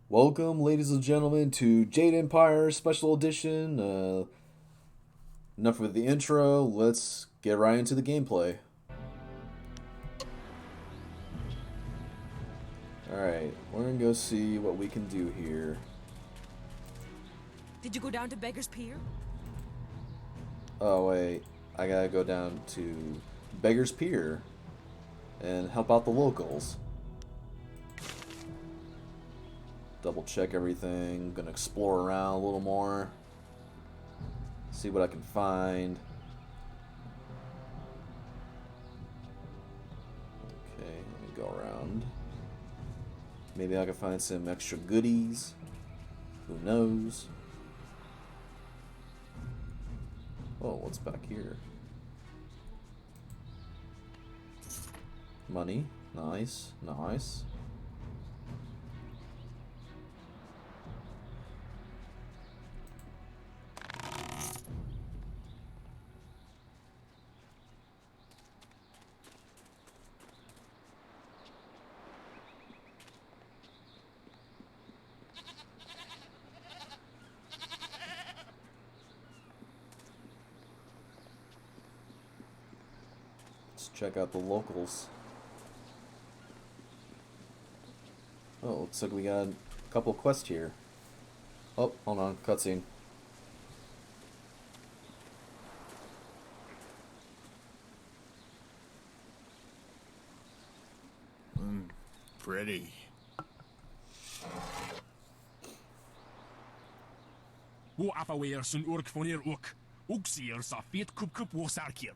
Welcome, ladies and gentlemen, to Jade Empire Special Edition. Enough with the intro. Let's get right into the gameplay. Alright, we're gonna go see what we can do here. Did you go down to Beggar's Pier? Oh, wait. I gotta go down to Beggar's Pier and help out the locals. Double check everything. Gonna explore around a little more. See what I can find. Okay, let me go around. Maybe I can find some extra goodies. Who knows? Oh, what's back here? Money. Nice. Nice. Let's check out the locals. Oh, looks like we got a couple quests here. Oh, hold on, cutscene. Pretty. Wo afaweer sun urk vonir ook. Oeksier sa feet kup wo sarkier.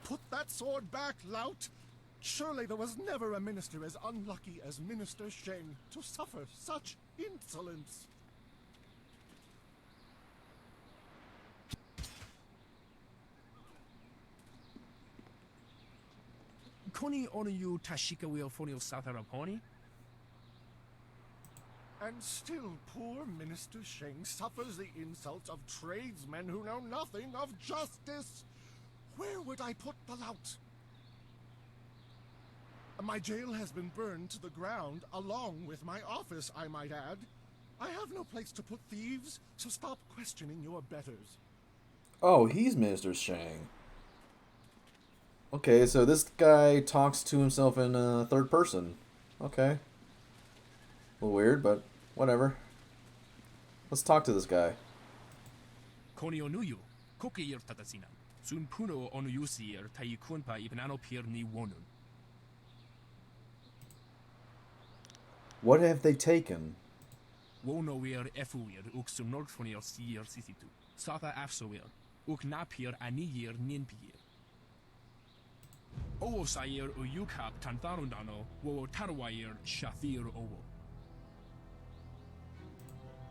Put that sword back, lout! Surely there was never a minister as unlucky as Minister Sheng to suffer such insolence. Koni onu you tashika wheel fonil sataraponi? And still poor Minister Sheng suffers the insults of tradesmen who know nothing of justice. Where would I put the lout? My jail has been burned to the ground, along with my office, I might add. I have no place to put thieves, so stop questioning your betters. Oh, he's Minister Shang. Okay, so this guy talks to himself in third person. Okay. A little weird, but whatever. Let's talk to this guy. Koni onu you. Kokeir tatasina. Sun puno onu you seer tai kunpa ibnano pier ni wonun. What have they taken? Wono weer efuir uk sun nork fonil seer sisitu. Sata afsoir. Uk napier anier ninpier. Owo sayer u yukap tantarundano wo tarwair shathir owo.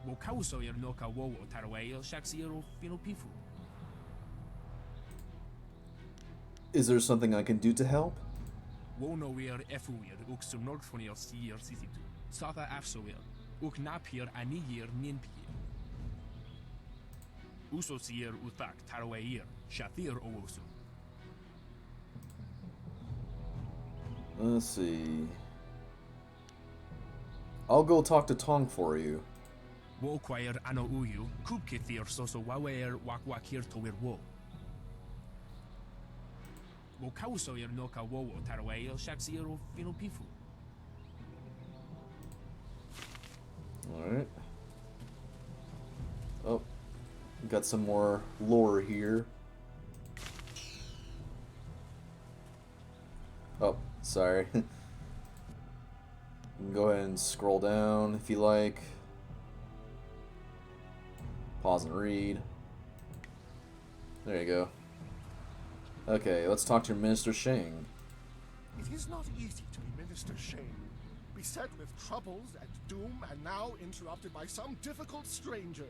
Wo kausoir noka wo tarwair shaxiero finopifu. Is there something I can do to help? Wono weer efuir uk sun nork fonil seer sisitu. Sata afsoir. Uk napier anier ninpier. Uso seer utak tarwair shathir owosu. Let's see. I'll go talk to Tong for you. Wo choir ano uyu, kubkithir soso wawer wakwakir tower wo. Wo kausoir noka wo tarwail shaxiero finopifu. Alright. Oh. Got some more lore here. Oh, sorry. You can go ahead and scroll down if you like. Pause and read. There you go. Okay, let's talk to Minister Sheng. It is not easy to be Minister Sheng, beset with troubles and doom, and now interrupted by some difficult stranger.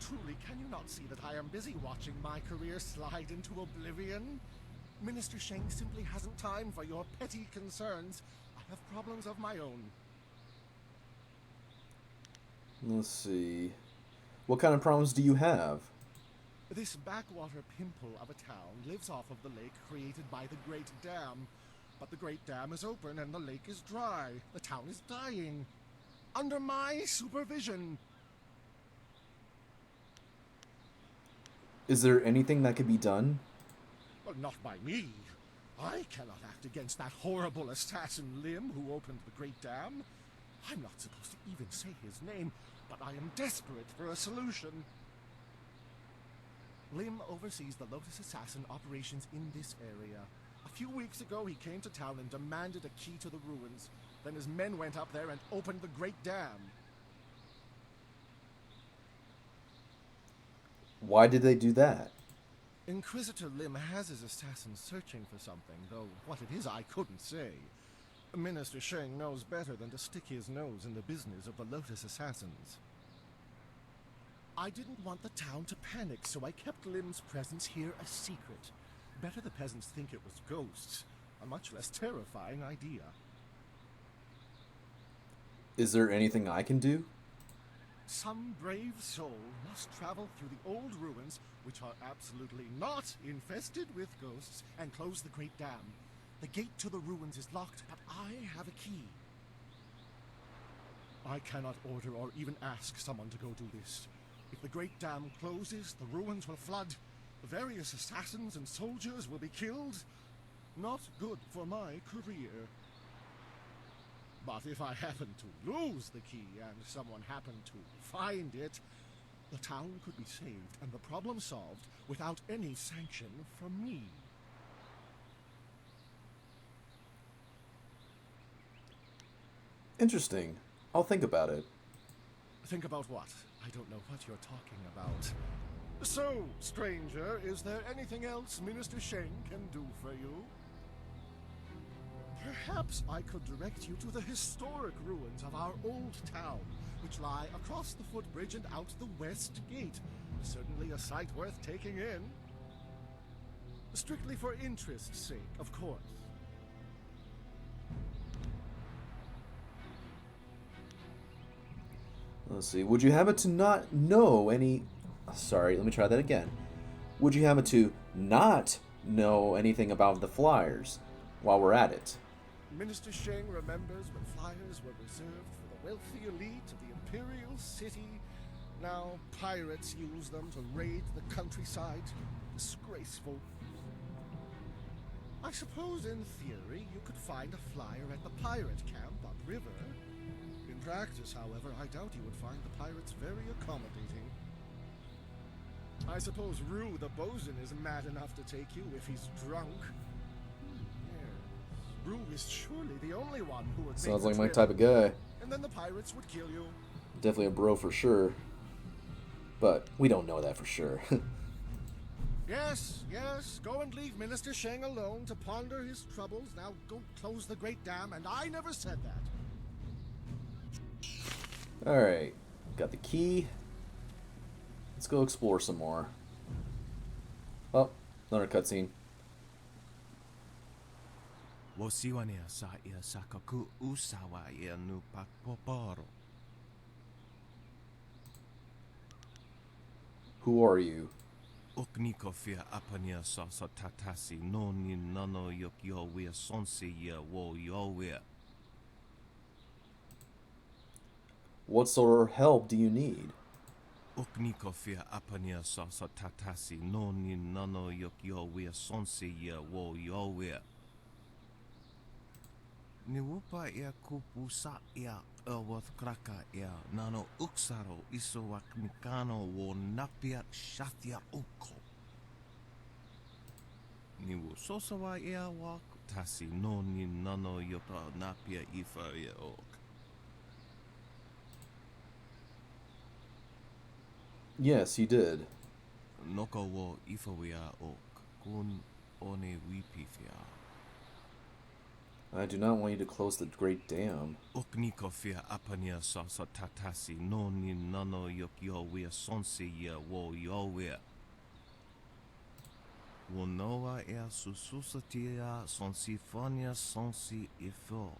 Truly, can you not see that I am busy watching my career slide into oblivion? Minister Sheng simply hasn't time for your petty concerns. I have problems of my own. Let's see. What kind of problems do you have? This backwater pimple of a town lives off of the lake created by the Great Dam. But the Great Dam is open and the lake is dry. The town is dying. Under my supervision. Is there anything that could be done? Well, not by me. I cannot act against that horrible assassin Lim who opened the Great Dam. I'm not supposed to even say his name, but I am desperate for a solution. Lim oversees the Lotus Assassin operations in this area. A few weeks ago, he came to town and demanded a key to the ruins. Then his men went up there and opened the Great Dam. Why did they do that? Inquisitor Lim has his assassins searching for something, though what it is I couldn't say. Minister Sheng knows better than to stick his nose in the business of the Lotus Assassins. I didn't want the town to panic, so I kept Lim's presence here a secret. Better the peasants think it was ghosts. A much less terrifying idea. Is there anything I can do? Some brave soul must travel through the old ruins, which are absolutely not infested with ghosts, and close the Great Dam. The gate to the ruins is locked, but I have a key. I cannot order or even ask someone to go do this. If the Great Dam closes, the ruins will flood. The various assassins and soldiers will be killed. Not good for my career. But if I happen to lose the key and someone happened to find it, the town could be saved and the problem solved without any sanction from me. Interesting. I'll think about it. Think about what? I don't know what you're talking about. So, stranger, is there anything else Minister Sheng can do for you? Perhaps I could direct you to the historic ruins of our old town, which lie across the footbridge and out the west gate. Certainly a sight worth taking in. Strictly for interest's sake, of course. Let's see. Would you happen to not know any... Sorry, let me try that again. Would you happen to not know anything about the flyers while we're at it? Minister Sheng remembers when flyers were reserved for the wealthy elite of the Imperial City. Now pirates use them to raid the countryside. Disgraceful. I suppose in theory you could find a flyer at the pirate camp upriver. In practice, however, I doubt you would find the pirates very accommodating. I suppose Rue the bosun is mad enough to take you if he's drunk. Yes. Rue is surely the only one who would Sounds make like my the trip. type of guy. And then the pirates would kill you. Definitely a bro for sure. But we don't know that for sure. Yes, yes. Go and leave Minister Sheng alone to ponder his troubles. Now go close the Great Dam, and I never said that. Alright. Got the key. Let's go explore some more. Oh, another cutscene. Wosiwania sa ia sakaku usawa ia nu pakpoporo. Who are you? Okniko fia apania sa sa tatasi no ni nano yok yo wea sonsi ia wo yo wea. What sort of help do you need? Okniko fia apania sa sa tatasi no ni nano yok yo wea sonsi ia wo yo wea. Ni wupa ia kupu sa ia Elworth kraka ia nano uksaro isowak mikano wo napia shatia uko. Ni wo sosawa ia wak tasi no ni nano yota napia ifa ia ok. Yes, you did. Noko wo ifa wia ok kun one wipifia. I do not want you to close the Great Dam. Okniko fia apania sa sa tatasi no ni nano yok yo wea sonsi ia wo yo wea. Wo noa ea sususatia sonsi fania sonsi ifo.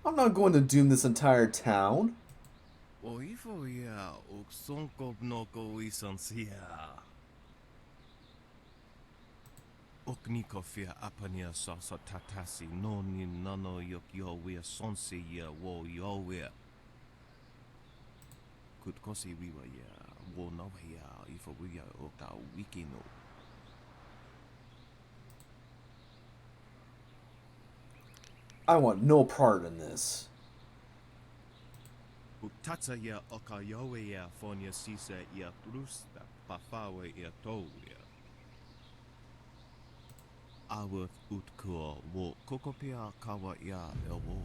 I'm not going to doom this entire town. Oifo ia uksonko noko isansia. Oknikofia apania sasa tatasi noni nano yok yowia sonsi ya wo yowia. Kutkosi wiwa ya wo no ya ifo wiya okta wikino. I want no part in this. Utatsa ya oka yowe ya fonia sisa ya trusta pafawe ya towia. Awat utkua wo kokopia kawa ya ewo.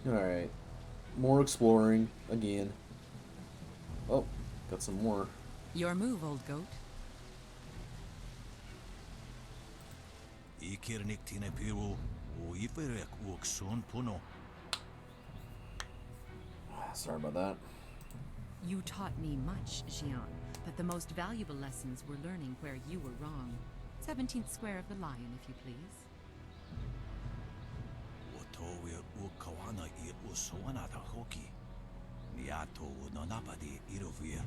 Alright. More exploring again. Oh, got some more. Your move, old goat. Ikirnik tine piru o iferek ukson puno. Sorry about that. You taught me much, Jian, but the most valuable lessons were learning where you were wrong. 17th square of the lion, if you please. Otowe ukawana ir usowana ta hoki. Niato nonapadi irovir.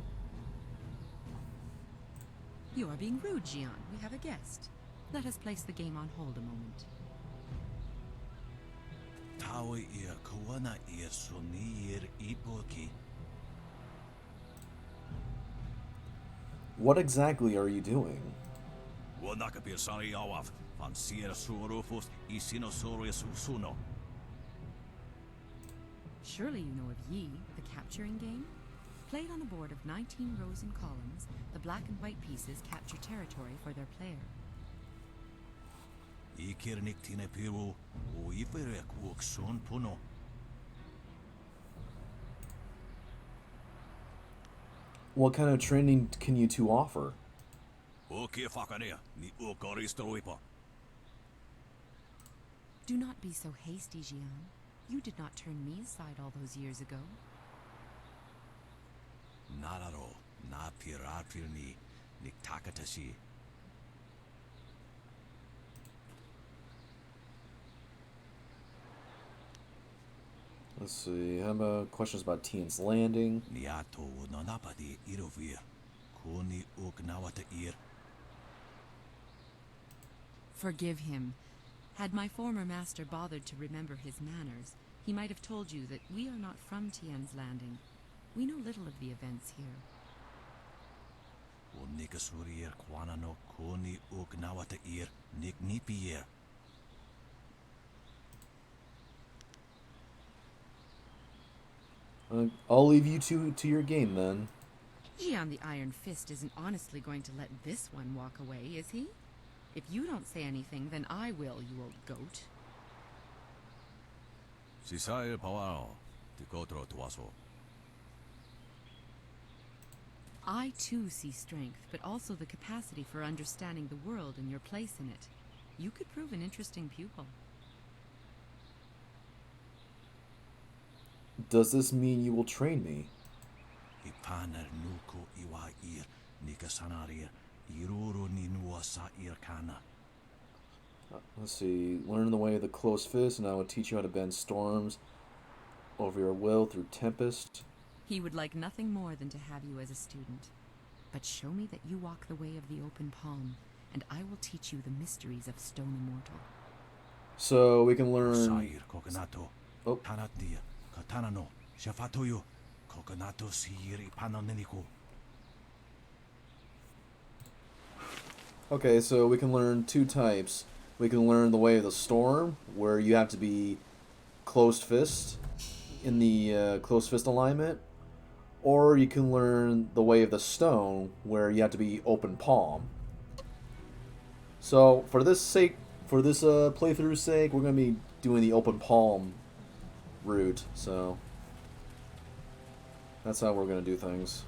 You are being rude, Jian. We have a guest. Let us place the game on hold a moment. Tawe ir kawana ir sonir ipoki. What exactly are you doing? Wanakapir sari awaf. Van Sierra Surufus Isinosaurus Usuno. Surely you know of Yi, the capturing game? Played on a board of 19 rows and columns, the black and white pieces capture territory for their player. Ikirnik tine piru o iferek ukson puno. What kind of training can you two offer? Oke fakania ni ukoristoipa. Do not be so hasty, Jian. You did not turn me aside all those years ago. Nararo na pirapir ni niktakatashi. Let's see. How about questions about Tian's Landing? Niato nonapadi irovir. Kuni uknawata ir. Forgive him. Had my former master bothered to remember his manners, he might have told you that we are not from Tian's Landing. We know little of the events here. O nikasurir kwana no kuni uknawata ir niknipier. I'll leave you two to your game then. Jian the Iron Fist isn't honestly going to let this one walk away, is he? If you don't say anything, then I will, you old goat. Sisair pawao. Tikotro tuaso. I too see strength, but also the capacity for understanding the world and your place in it. You could prove an interesting pupil. Does this mean you will train me? Ipaner nuko iwa ir nikasanarir iruru ninua sa ir kana. Let's see. Learn the way of the closed fist, and I will teach you how to bend storms over your will through tempest. He would like nothing more than to have you as a student. But show me that you walk the way of the open palm, and I will teach you the mysteries of Stone Immortal. So we can learn. Sair kokonato. Oh. Tanatia katana no shafatoyo kokonato sir ipanoneniko. Okay, so we can learn two types. We can learn the way of the storm, where you have to be closed fist in the closed fist alignment, or you can learn the way of the stone, where you have to be open palm. So for this playthrough's sake, we're gonna be doing the open palm route. So that's how we're gonna do things.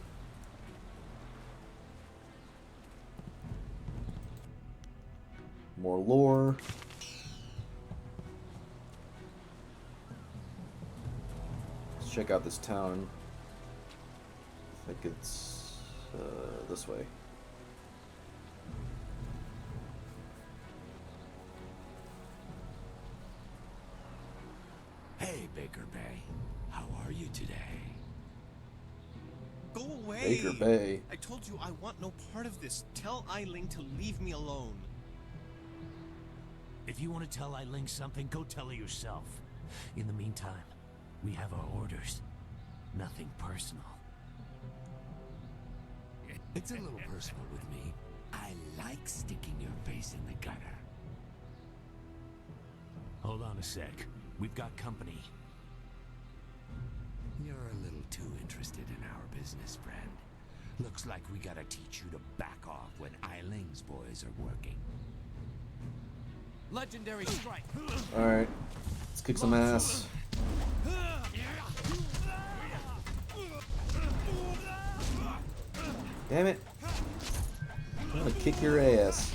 More lore. Let's check out this town. I think it's this way. Baker Bay. How are you today? Go away! Baker Bay. I told you I want no part of this. Tell Ai Ling to leave me alone. If you want to tell Ai Ling something, go tell her yourself. In the meantime, we have our orders. Nothing personal. It's a little personal with me. I like sticking your face in the gutter. Hold on a sec. We've got company. You're a little too interested in our business, friend. Looks like we gotta teach you to back off when Ai Ling's boys are working. Legendary strike. Alright. Let's kick some ass. Damn it. I'm gonna kick your ass.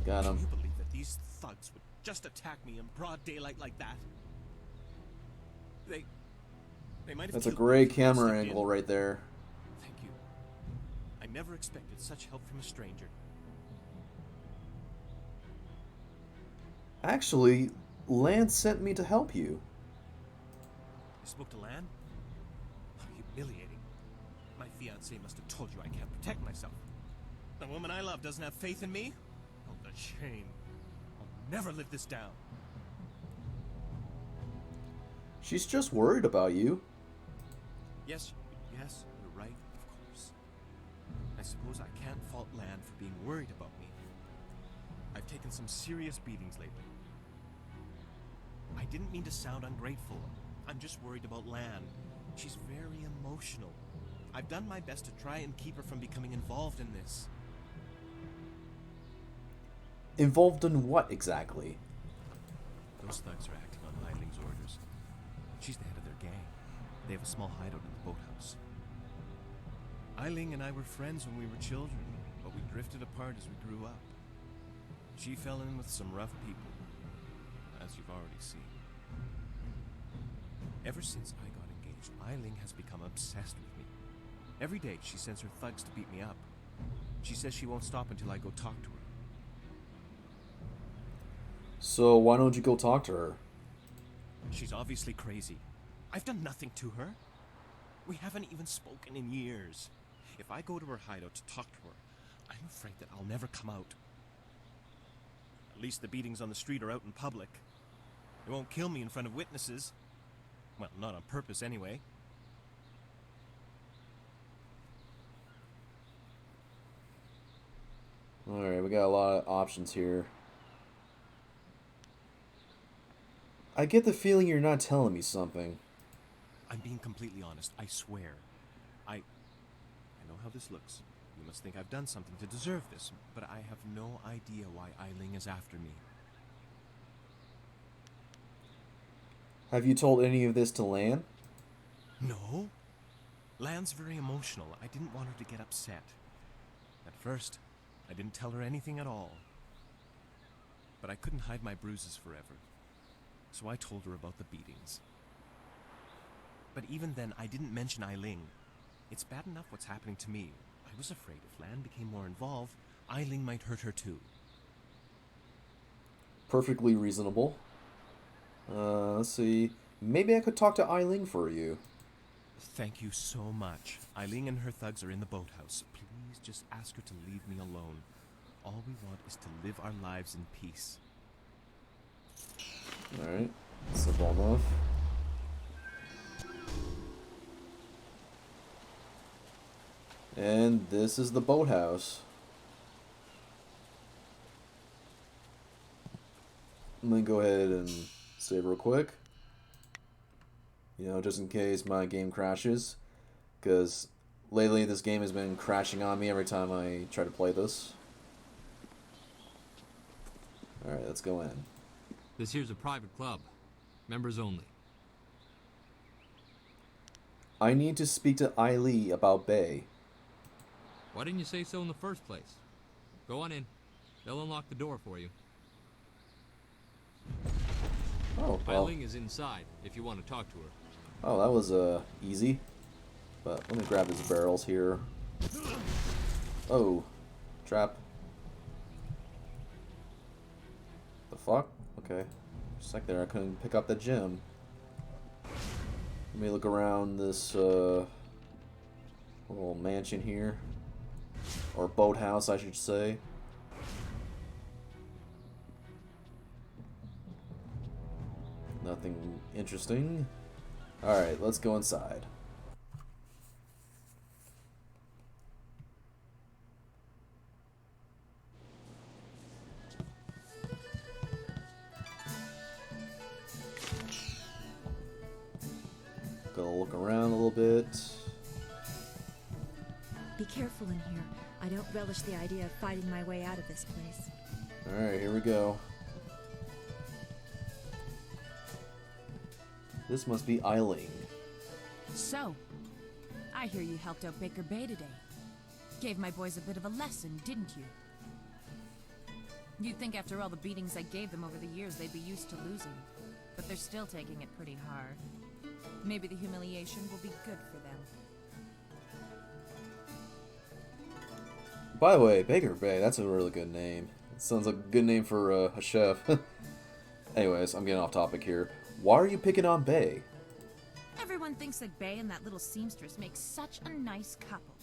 Got him. Can you believe that these thugs would just attack me in broad daylight like that? They might have That's a killed me great if I camera stepped angle in. right there. Thank you. I never expected such help from a stranger. Actually, Lance sent me to help you. You spoke to Lan? How humiliating. My fiancé must have told you I can't protect myself. The woman I love doesn't have faith in me? Oh, the shame. I'll never live this down. She's just worried about you. Yes, you're right, of course. I suppose I can't fault Lan for being worried about me. I've taken some serious beatings lately. I didn't mean to sound ungrateful. I'm just worried about Lan. She's very emotional. I've done my best to try and keep her from becoming involved in this. Involved in what exactly? Those thugs are acting on Ai Ling's orders. She's the head of their gang. They have a small hideout in the boathouse. Ai Ling and I were friends when we were children, but we drifted apart as we grew up. She fell in with some rough people, as you've already seen. Ever since I got engaged, Ai Ling has become obsessed with me. Every day she sends her thugs to beat me up. She says she won't stop until I go talk to her. So why don't you go talk to her? She's obviously crazy. I've done nothing to her. We haven't even spoken in years. If I go to her hideout to talk to her, I'm afraid that I'll never come out. At least the beatings on the street are out in public. They won't kill me in front of witnesses. Well, not on purpose anyway. Alright, we got a lot of options here. I get the feeling you're not telling me something. I'm being completely honest, I swear. I know how this looks. You must think I've done something to deserve this, but I have no idea why Ai Ling is after me. Have you told any of this to Lan? No. Lan's very emotional. I didn't want her to get upset. At first, I didn't tell her anything at all. But I couldn't hide my bruises forever. So I told her about the beatings. But even then, I didn't mention Ai Ling. It's bad enough what's happening to me. I was afraid if Lan became more involved, Ai Ling might hurt her too. Perfectly reasonable. Let's see. Maybe I could talk to Ai Ling for you. Thank you so much. Ai Ling and her thugs are in the boathouse. Please just ask her to leave me alone. All we want is to live our lives in peace. Alright. Simple enough. And this is the boathouse. I'm gonna go ahead and save real quick. You know, just in case my game crashes. Because lately this game has been crashing on me every time I try to play this. Alright, let's go in. This here's a private club. Members only. I need to speak to Ai Ling about Bay. Why didn't you say so in the first place? Go on in. They'll unlock the door for you. Oh, Ai well. Ling is inside if you want to talk to her. Oh, that was easy. But let me grab his barrels here. Oh, trap. fuck? Okay. Just a sec there, I couldn't pick up the gem. Let me look around this little mansion here. Or boathouse, I should say. Nothing interesting. Alright, let's go inside. Gonna look around a little bit. Be careful in here. I don't relish the idea of fighting my way out of this place. Alright, here we go. This must be Ai Ling. So, I hear you helped out Baker Bay today. Gave my boys a bit of a lesson, didn't you? You'd think after all the beatings I gave them over the years they'd be used to losing. But they're still taking it pretty hard. Maybe the humiliation will be good for them. By the way, Baker Bay, that's a really good name. It sounds like a good name for a chef. Anyways, I'm getting off topic here. Why are you picking on Bay? Everyone thinks that Bay and that little seamstress make such a nice couple.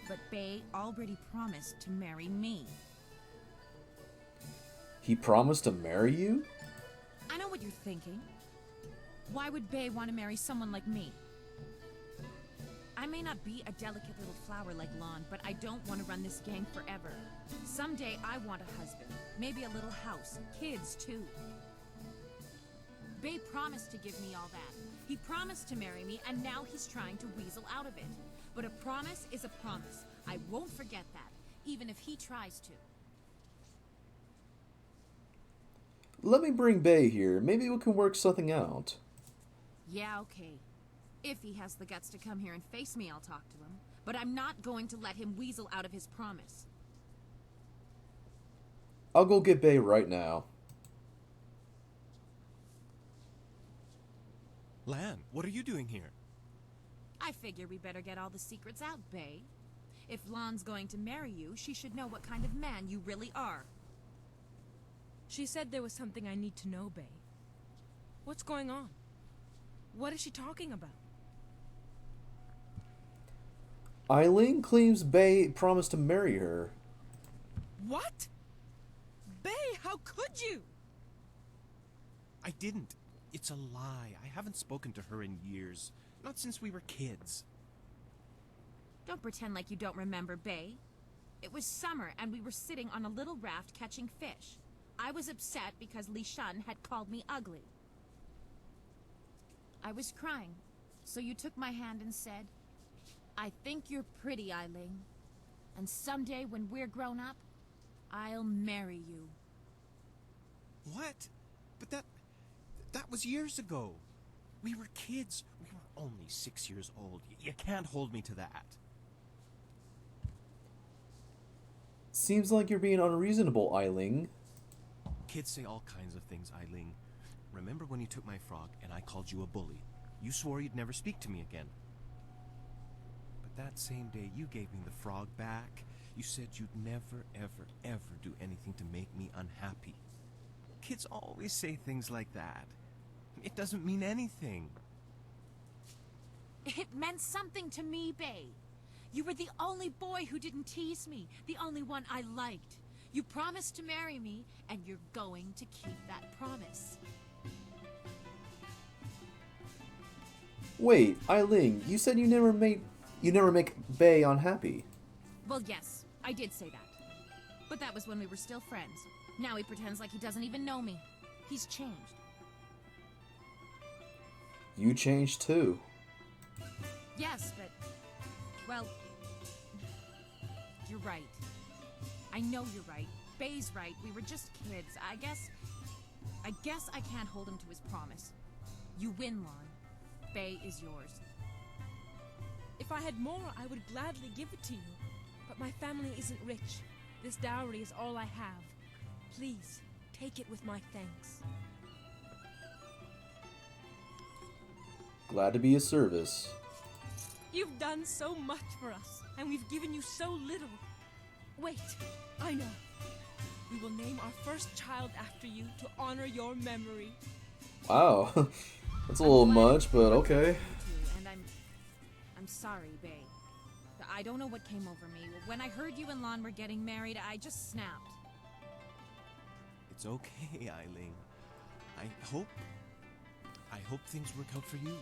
But Bay already promised to marry me. He promised to marry you? I know what you're thinking. Why would Bay want to marry someone like me? I may not be a delicate little flower like Lon, but I don't want to run this gang forever. Someday I want a husband, maybe a little house, kids too. Bay promised to give me all that. He promised to marry me, and now he's trying to weasel out of it. But a promise is a promise. I won't forget that, even if he tries to. Let me bring Bay here. Maybe we can work something out. Yeah, okay. If he has the guts to come here and face me, I'll talk to him. But I'm not going to let him weasel out of his promise. I'll go get Bay right now. Lan, what are you doing here? I figure we better get all the secrets out, Bay. If Lon's going to marry you, she should know what kind of man you really are. She said there was something I need to know, Bay. What's going on? What is she talking about? Ai Ling claims Bay promised to marry her. What? Bay, how could you? I didn't. It's a lie. I haven't spoken to her in years. Not since we were kids. Don't pretend like you don't remember, Bay. It was summer and we were sitting on a little raft catching fish. I was upset because Li Shun had called me ugly. I was crying, so you took my hand and said, I think you're pretty, Ai Ling. And someday when we're grown up, I'll marry you. What? But that was years ago. We were kids. We were only 6 years old. You can't hold me to that. Seems like you're being unreasonable, Ai Ling. Kids say all kinds of things, Ai Ling. Remember when you took my frog and I called you a bully? You swore you'd never speak to me again. But that same day you gave me the frog back. You said you'd never, ever, ever do anything to make me unhappy. Kids always say things like that. It doesn't mean anything. It meant something to me, Bay. You were the only boy who didn't tease me, the only one I liked. You promised to marry me, and you're going to keep that promise. Wait, Ai Ling, you said you never make Bay unhappy. Well, yes, I did say that. But that was when we were still friends. Now he pretends like he doesn't even know me. He's changed. You changed too. Yes, but... well... you're right. I know you're right. Bay's right. We were just kids. I guess I can't hold him to his promise. You win, Lon. Bay is yours. If I had more, I would gladly give it to you. But my family isn't rich. This dowry is all I have. Please, take it with my thanks. Glad to be of service. You've done so much for us, and we've given you so little. Wait, I know. We will name our first child after you to honor your memory. Wow. That's a little much, but okay. And I'm sorry, Bae. I don't know what came over me. When I heard you and Lon were getting married, I just snapped. It's okay, Ai Ling. I hope things work out for you.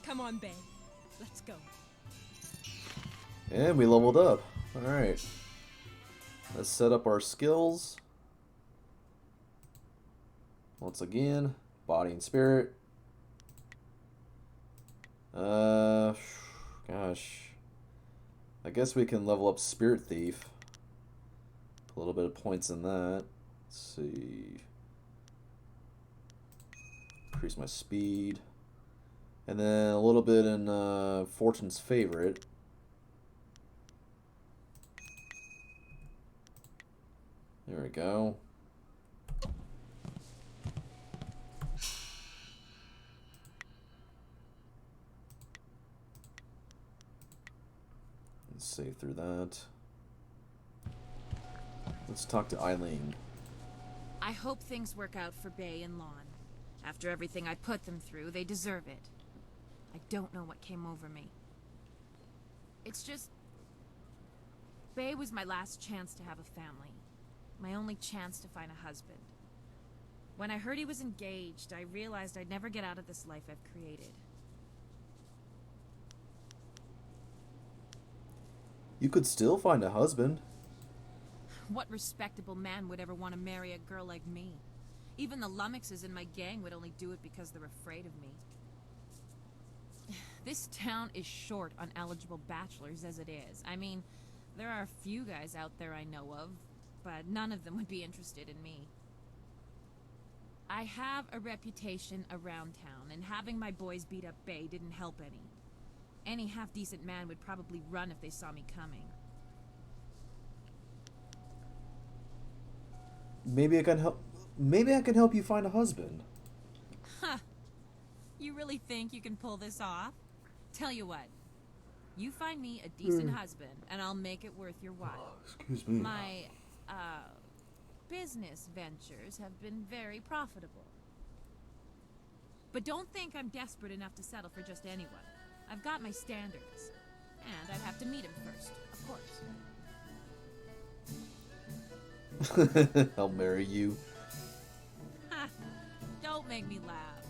Come on, Bae. Let's go. And we leveled up. Alright. Let's set up our skills. Once again, body and spirit. Gosh. I guess we can level up Spirit Thief. Put a little bit of points in that. Let's see. Increase my speed. And then a little bit in Fortune's Favorite. There we go. Let's save through that. Let's talk to Ai Ling. I hope things work out for Bae and Lon. After everything I put them through, they deserve it. I don't know what came over me. It's just... Bae was my last chance to have a family. My only chance to find a husband. When I heard he was engaged, I realized I'd never get out of this life I've created. You could still find a husband. What respectable man would ever want to marry a girl like me? Even the lummoxes in my gang would only do it because they're afraid of me. This town is short on eligible bachelors as it is. I mean, there are a few guys out there I know of, but none of them would be interested in me. I have a reputation around town, and having my boys beat up Bae didn't help any. Any half-decent man would probably run if they saw me coming. Maybe I can help. Maybe I can help you find a husband. Huh. You really think you can pull this off? Tell you what. You find me a decent husband, and I'll make it worth your while. Excuse me. My, business ventures have been very profitable. But don't think I'm desperate enough to settle for just anyone. I've got my standards. And I'd have to meet him first, of course. I'll marry you. Ha! Don't make me laugh.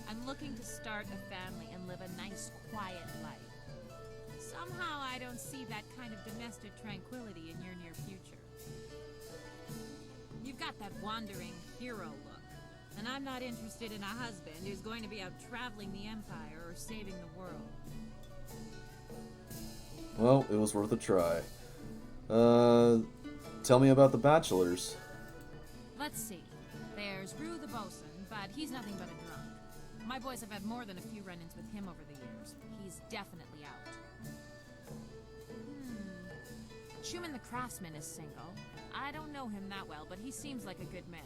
I'm looking to start a family and live a nice, quiet life. Somehow I don't see that kind of domestic tranquility in your near future. You've got that wandering hero look, and I'm not interested in a husband who's going to be out traveling the Empire or saving the world. Well, it was worth a try. Tell me about the bachelors. Let's see. There's Rue the bosun, but he's nothing but a drunk. My boys have had more than a few run-ins with him over the years. He's definitely out. Schumann the craftsman is single. I don't know him that well, but he seems like a good man.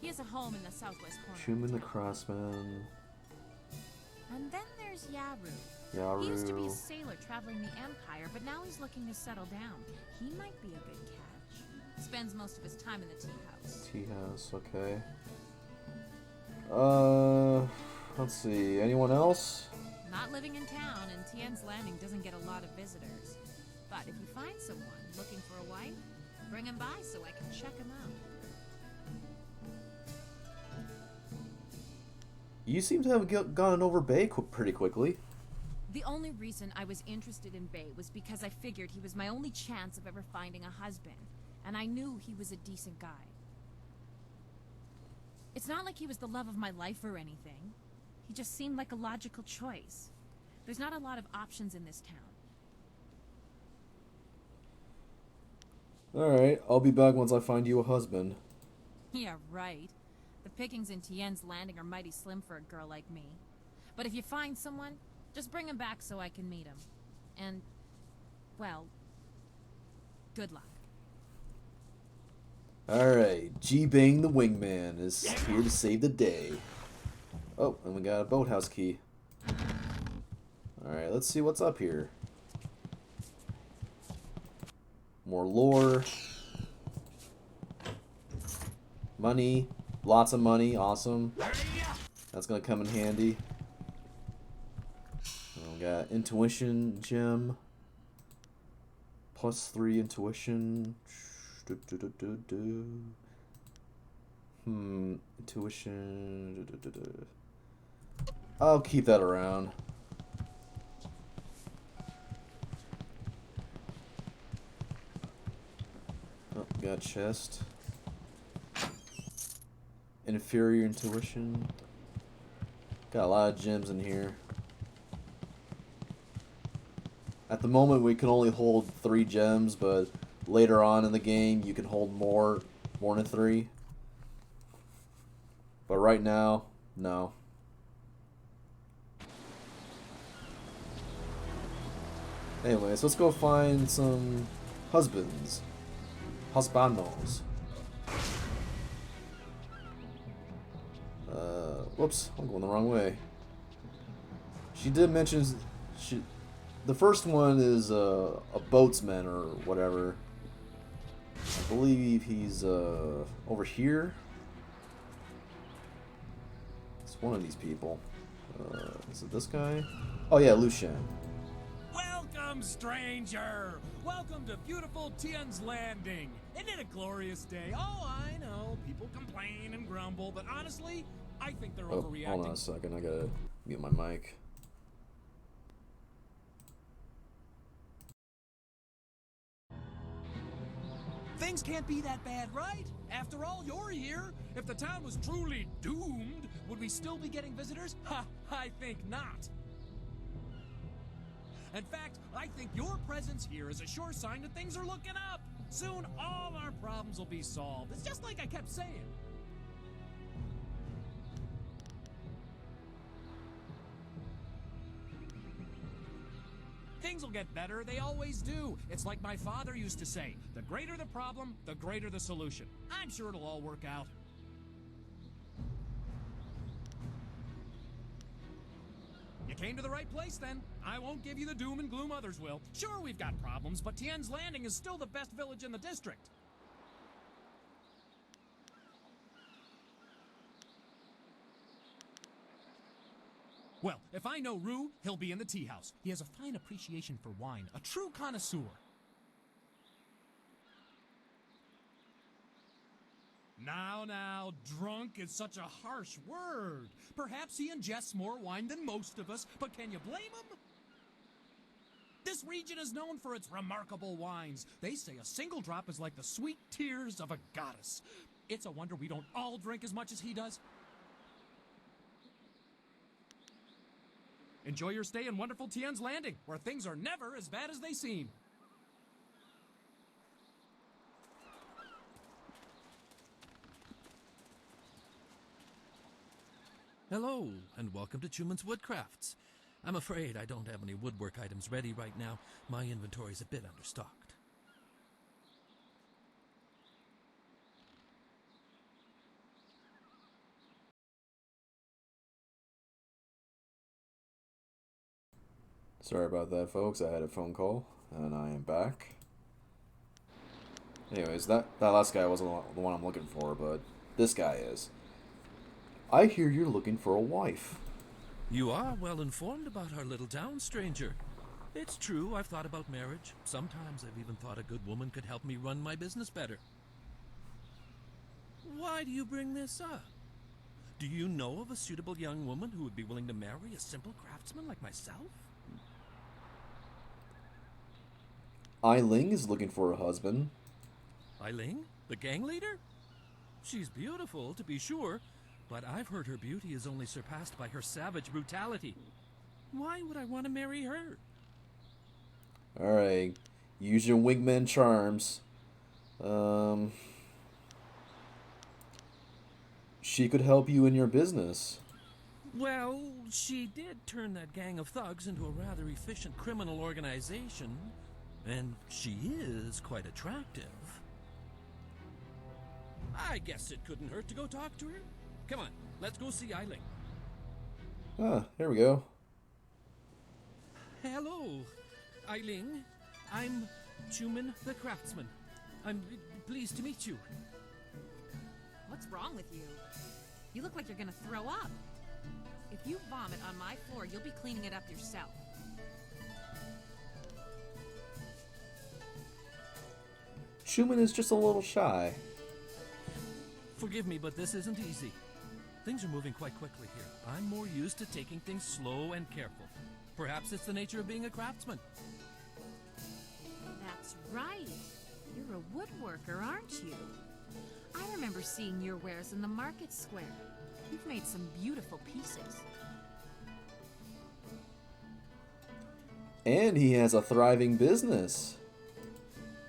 He has a home in the southwest corner. Schumann the craftsman. And then there's Yaru. Yaru. He used to be a sailor traveling the Empire, but now he's looking to settle down. He might be a good catch. Spends most of his time in the tea house. Tea house, okay. Let's see. Anyone else? Not living in town, and Tien's Landing doesn't get a lot of visitors. But if you find someone looking for a wife, bring him by so I can check him out. You seem to have gone over Bae pretty quickly. The only reason I was interested in Bae was because I figured he was my only chance of ever finding a husband, and I knew he was a decent guy. It's not like he was the love of my life or anything. He just seemed like a logical choice. There's not a lot of options in this town. Alright, I'll be back once I find you a husband. Yeah, right. The pickings in Tien's Landing are mighty slim for a girl like me. But if you find someone, just bring him back so I can meet him. And, well, good luck. Alright, G-Bang the wingman is here to save the day. Oh, and we got a boathouse key. Alright, let's see what's up here. More lore. Money. Lots of money. Awesome. That's gonna come in handy. We got intuition gem. +3 intuition. Intuition. I'll keep that around. Oh, got a chest. Inferior intuition. Got a lot of gems in here. At the moment we can only hold 3 gems, but later on in the game you can hold more than 3. But right now, no. Anyways, let's go find some husbands. Husbandos. Whoops, I'm going the wrong way. She did mention the first one is a boatsman or whatever. I believe he's over here. It's one of these people. Is it this guy? Oh yeah, Lucian. Welcome, stranger! Welcome to beautiful Tian's Landing. Isn't it a glorious day? Oh, I know, people complain and grumble, but honestly, I think they're overreacting. Hold on a second, I gotta mute my mic. Things can't be that bad, right? After all, you're here. If the town was truly doomed, would we still be getting visitors? Ha, I think not. In fact, I think your presence here is a sure sign that things are looking up. Soon, all our problems will be solved. It's just like I kept saying. Things will get better, they always do. It's like my father used to say, the greater the problem, the greater the solution. I'm sure it'll all work out. You came to the right place then. I won't give you the doom and gloom others will. Sure, we've got problems, but Tian's Landing is still the best village in the district. Well, if I know Rue, he'll be in the tea house. He has a fine appreciation for wine, a true connoisseur. Now, drunk is such a harsh word. Perhaps he ingests more wine than most of us, but can you blame him? This region is known for its remarkable wines. They say a single drop is like the sweet tears of a goddess. It's a wonder we don't all drink as much as he does. Enjoy your stay in wonderful Tian's Landing, where things are never as bad as they seem. Hello, and welcome to Chuman's Woodcrafts. I'm afraid I don't have any woodwork items ready right now. My inventory's a bit understocked. Sorry about that, folks. I had a phone call, and I am back. Anyways, that last guy wasn't the one I'm looking for, but this guy is. I hear you're looking for a wife. You are well informed about our little town, stranger. It's true, I've thought about marriage. Sometimes I've even thought a good woman could help me run my business better. Why do you bring this up? Do you know of a suitable young woman who would be willing to marry a simple craftsman like myself? Ai Ling is looking for a husband. Ai Ling? The gang leader? She's beautiful, to be sure, but I've heard her beauty is only surpassed by her savage brutality. Why would I want to marry her? Alright, use your wingman charms. She could help you in your business. Well, she did turn that gang of thugs into a rather efficient criminal organization. And she is quite attractive. I guess it couldn't hurt to go talk to her. Come on, let's go see Ai Ling. Ah, here we go. Hello, Ai Ling. I'm Chuman the Craftsman. I'm pleased to meet you. What's wrong with you? You look like you're gonna throw up. If you vomit on my floor, you'll be cleaning it up yourself. Schumann is just a little shy. Forgive me, but this isn't easy. Things are moving quite quickly here. I'm more used to taking things slow and careful. Perhaps it's the nature of being a craftsman. That's right. You're a woodworker, aren't you? I remember seeing your wares in the market square. You've made some beautiful pieces. And he has a thriving business.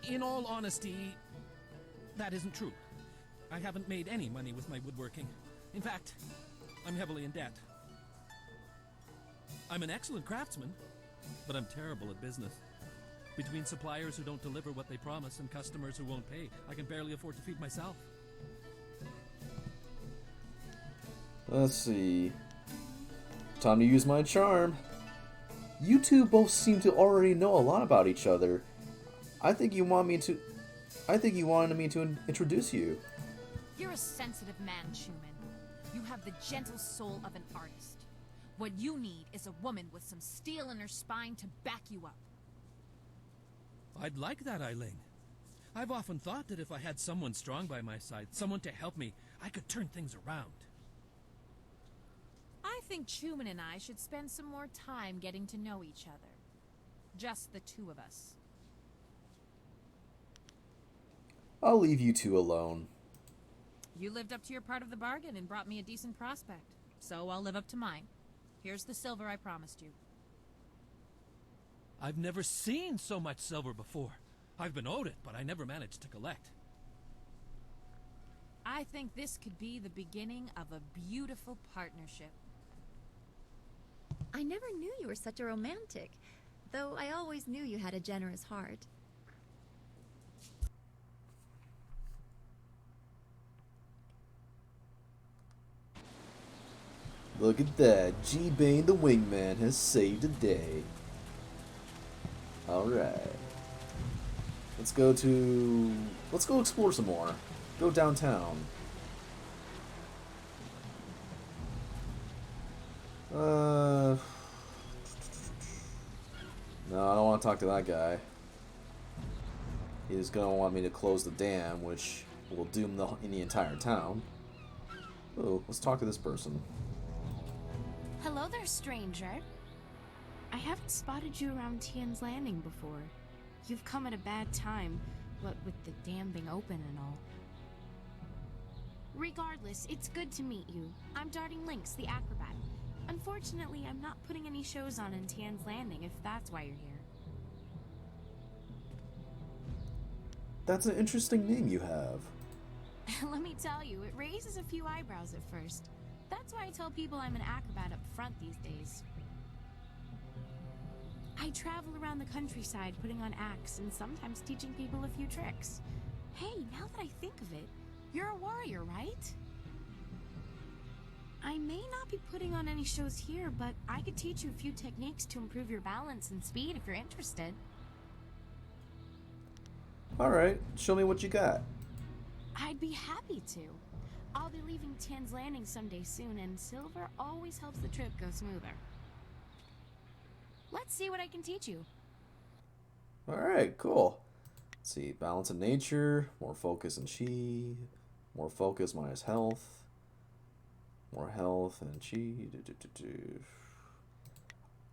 In all honesty, that isn't true. I haven't made any money with my woodworking. In fact, I'm heavily in debt. I'm an excellent craftsman, but I'm terrible at business. Between suppliers who don't deliver what they promise and customers who won't pay, I can barely afford to feed myself. Let's see. Time to use my charm. You two both seem to already know a lot about each other. I think you wanted me to introduce you. You're a sensitive man, Schumann. You have the gentle soul of an artist. What you need is a woman with some steel in her spine to back you up. I'd like that, Ai Ling. I've often thought that if I had someone strong by my side, someone to help me, I could turn things around. I think Schumann and I should spend some more time getting to know each other. Just the two of us. I'll leave you two alone. You lived up to your part of the bargain and brought me a decent prospect. So I'll live up to mine. Here's the silver I promised you. I've never seen so much silver before. I've been owed it, but I never managed to collect. I think this could be the beginning of a beautiful partnership. I never knew you were such a romantic, though I always knew you had a generous heart. Look at that. G-Bane the wingman has saved a day. Alright. Let's go explore some more. Go downtown. No, I don't want to talk to that guy. He's gonna want me to close the dam, which will doom the entire town. Oh, let's talk to this person. Hello there, stranger. I haven't spotted you around Tian's Landing before. You've come at a bad time, what with the dam being open and all. Regardless, it's good to meet you. I'm Darting Lynx, the acrobat. Unfortunately, I'm not putting any shows on in Tian's Landing, if that's why you're here. That's an interesting name you have. Let me tell you, it raises a few eyebrows at first. That's why I tell people I'm an acrobat up front these days. I travel around the countryside putting on acts and sometimes teaching people a few tricks. Hey, now that I think of it, you're a warrior, right? I may not be putting on any shows here, but I could teach you a few techniques to improve your balance and speed if you're interested. Alright, show me what you got. I'd be happy to. I'll be leaving Tian's Landing someday soon, and silver always helps the trip go smoother. Let's see what I can teach you. Alright, cool. Let's see, balance in nature, more focus and chi, more focus minus health, more health and chi.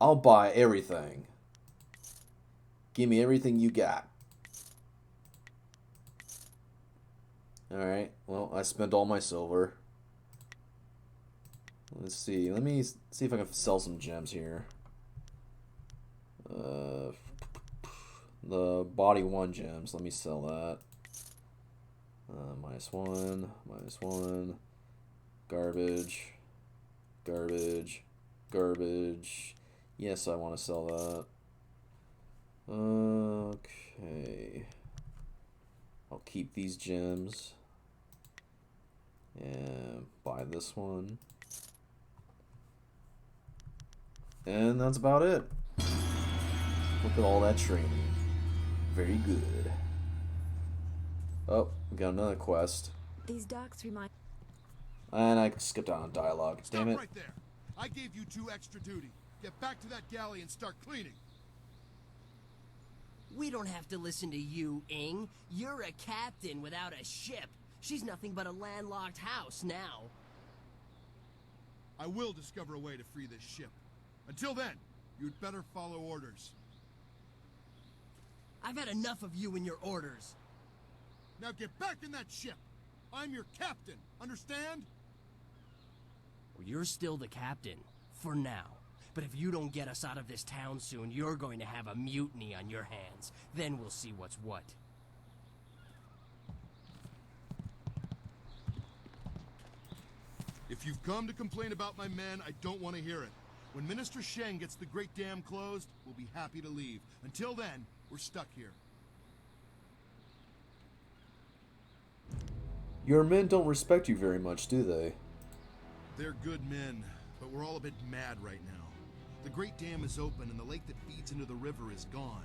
I'll buy everything. Give me everything you got. Alright, well, I spent all my silver. Let's see, let me see if I can sell some gems here. The body 1 gems, let me sell that. -1, garbage, garbage, garbage. Yes, I want to sell that. Okay. I'll keep these gems. And buy this one. And that's about it. Look at all that training. Very good. Oh, we got another quest. These docks remind And I skipped out on dialogue. Stop Damn it. right there. I gave you 2 extra duty. Get back to that galley and start cleaning. We don't have to listen to you, Ing. You're a captain without a ship. She's nothing but a landlocked house now. I will discover a way to free this ship. Until then, you'd better follow orders. I've had enough of you and your orders. Now get back in that ship. I'm your captain. Understand? Well, you're still the captain. For now. But if you don't get us out of this town soon, you're going to have a mutiny on your hands. Then we'll see what's what. If you've come to complain about my men, I don't want to hear it. When Minister Sheng gets the Great Dam closed, we'll be happy to leave. Until then, we're stuck here. Your men don't respect you very much, do they? They're good men, but we're all a bit mad right now. The Great Dam is open and the lake that feeds into the river is gone.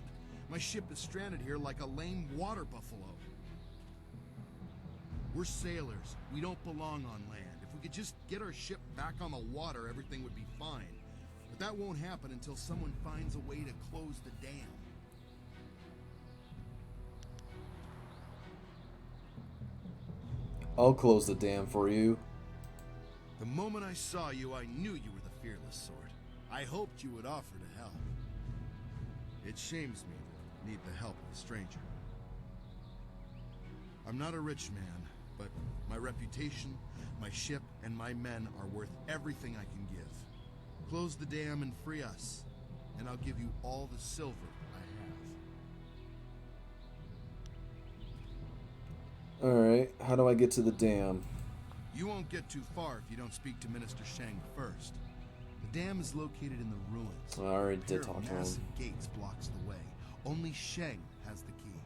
My ship is stranded here like a lame water buffalo. We're sailors. We don't belong on land. If we could just get our ship back on the water, everything would be fine. But that won't happen until someone finds a way to close the dam. I'll close the dam for you. The moment I saw you, I knew you were the fearless sort. I hoped you would offer to help. It shames me to need the help of a stranger. I'm not a rich man, but my reputation, my ship, and my men are worth everything I can give. Close the dam and free us, and I'll give you all the silver I have. Alright, how do I get to the dam? You won't get too far if you don't speak to Minister Sheng first. The dam is located in the ruins. I already did A pair talk of to him. massive gates blocks the way. Only Sheng has the key.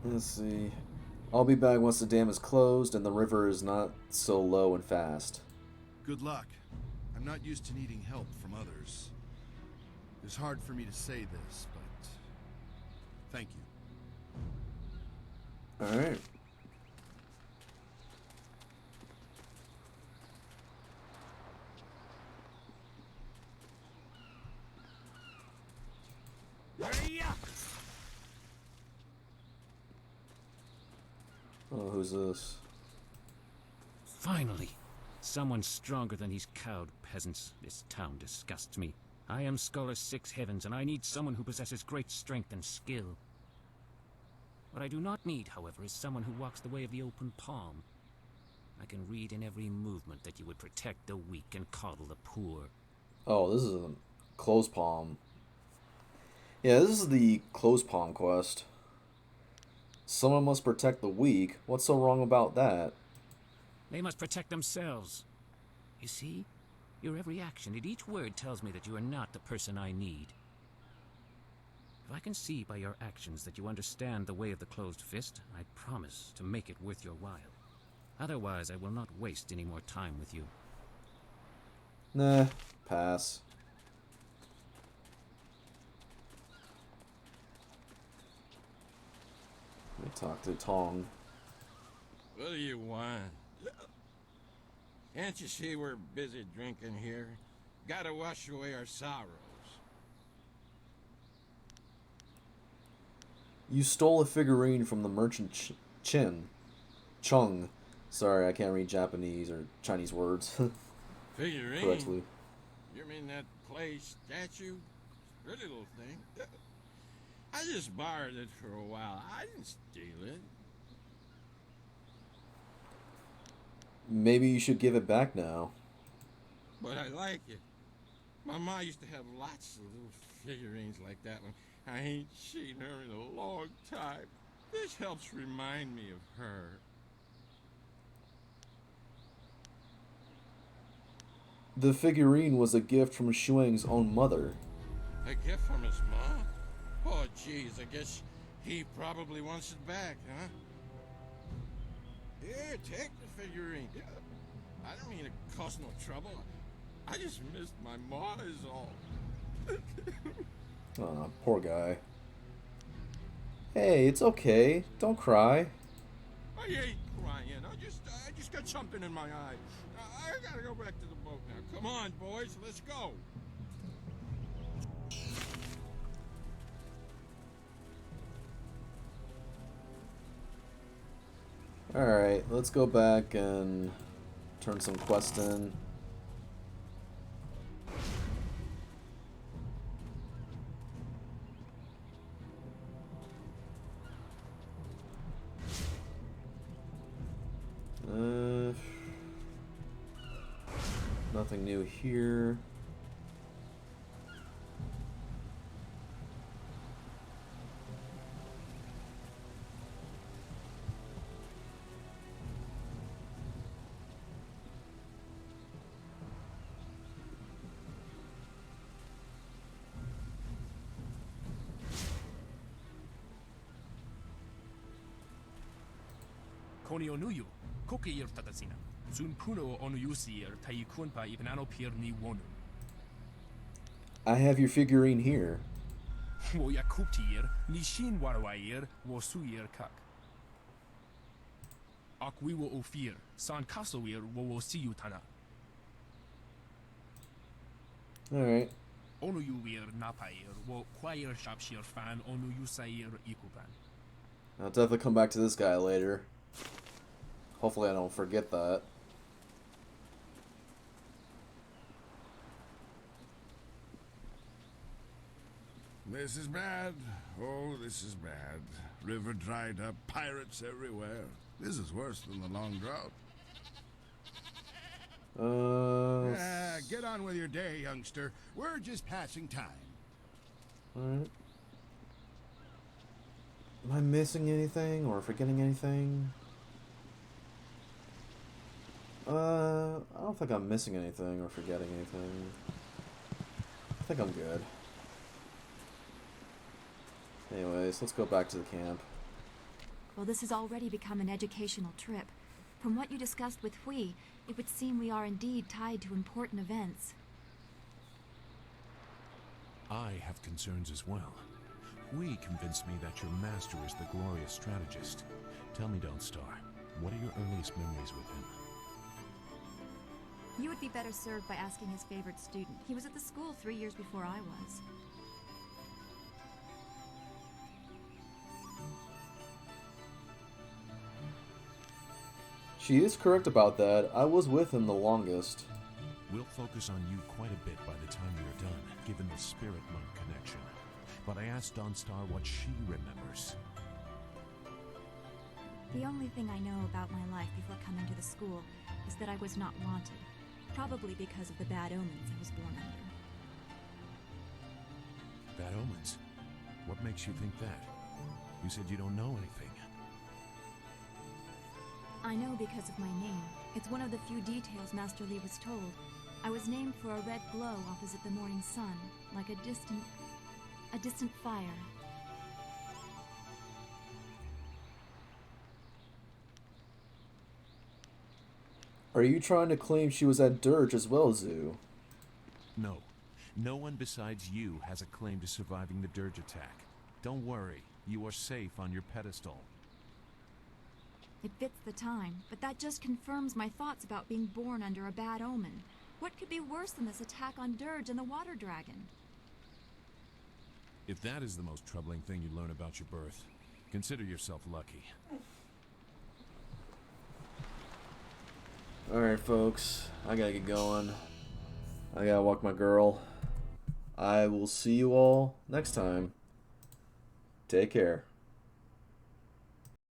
Let's see. I'll be back once the dam is closed and the river is not so low and fast. Good luck. I'm not used to needing help from others. It's hard for me to say this, but thank you. Alright. Oh, who's this? Finally! Someone stronger than these cowed peasants. This town disgusts me. I am Scholar Six Heavens, and I need someone who possesses great strength and skill. What I do not need, however, is someone who walks the way of the open palm. I can read in every movement that you would protect the weak and coddle the poor. Oh, this is a closed palm. Yeah, this is the closed palm quest. Someone must protect the weak. What's so wrong about that? They must protect themselves. You see? Your every action and each word tells me that you are not the person I need. If I can see by your actions that you understand the way of the closed fist, I promise to make it worth your while. Otherwise, I will not waste any more time with you. Nah, pass. Let me talk to Tong. What do you want? Can't you see we're busy drinking here? Gotta wash away our sorrows. You stole a figurine from the merchant Chung. Sorry, I can't read Japanese or Chinese words Figurine? correctly. You mean that clay statue? Pretty little thing. I just borrowed it for a while. I didn't steal it. Maybe you should give it back now. But I like it. My ma used to have lots of little figurines like that one. I ain't seen her in a long time. This helps remind me of her. The figurine was a gift from Shuang's own mother. A gift from his mom? Oh, jeez, I guess he probably wants it back, huh? Here, take the figurine. I don't mean to cause no trouble. I just missed my ma is all. Poor guy. Hey, it's okay. Don't cry. I ain't crying. I just got something in my eye. I gotta go back to the boat now. Come on, boys, let's go. Alright, let's go back and turn some quests in. Nothing new here. Koni onuyu, koke ir tatasina. Sun puno onuyusir taikunpa ipnano pir ni wonu. I have your figurine here. Wo yakuptir, nishin warwair, wo suir kak. Akwi wo ofir, san kasoir wo siyutana. Alright. Onuyuir napair, wo kwair shapshir fan onuyusair ikupan. I'll definitely come back to this guy later. Hopefully I don't forget that. This is bad. Oh, this is bad. River dried up, pirates everywhere. This is worse than the long drought. Get on with your day, youngster. We're just passing time. Alright. Am I missing anything or forgetting anything? I don't think I'm missing anything or forgetting anything. I think I'm good. Anyways, let's go back to the camp. Well, this has already become an educational trip. From what you discussed with Hui, it would seem we are indeed tied to important events. I have concerns as well. Hui convinced me that your master is the glorious strategist. Tell me, Dawnstar, what are your earliest memories with him? You would be better served by asking his favorite student. He was at the school 3 years before I was. She is correct about that. I was with him the longest. We'll focus on you quite a bit by the time we are done, given the spirit monk connection. But I asked Dawnstar what she remembers. The only thing I know about my life before coming to the school is that I was not wanted. Probably because of the bad omens I was born under. Bad omens? What makes you think that? You said you don't know anything. I know because of my name. It's one of the few details Master Li was told. I was named for a red glow opposite the morning sun, like a distant fire. Are you trying to claim she was at Dirge as well, Zoo? No. No one besides you has a claim to surviving the dirge attack. Don't worry. You are safe on your pedestal. It fits the time, but that just confirms my thoughts about being born under a bad omen. What could be worse than this attack on Dirge and the Water Dragon? If that is the most troubling thing you learn about your birth, consider yourself lucky. Alright, folks. I gotta get going. I gotta walk my girl. I will see you all next time. Take care.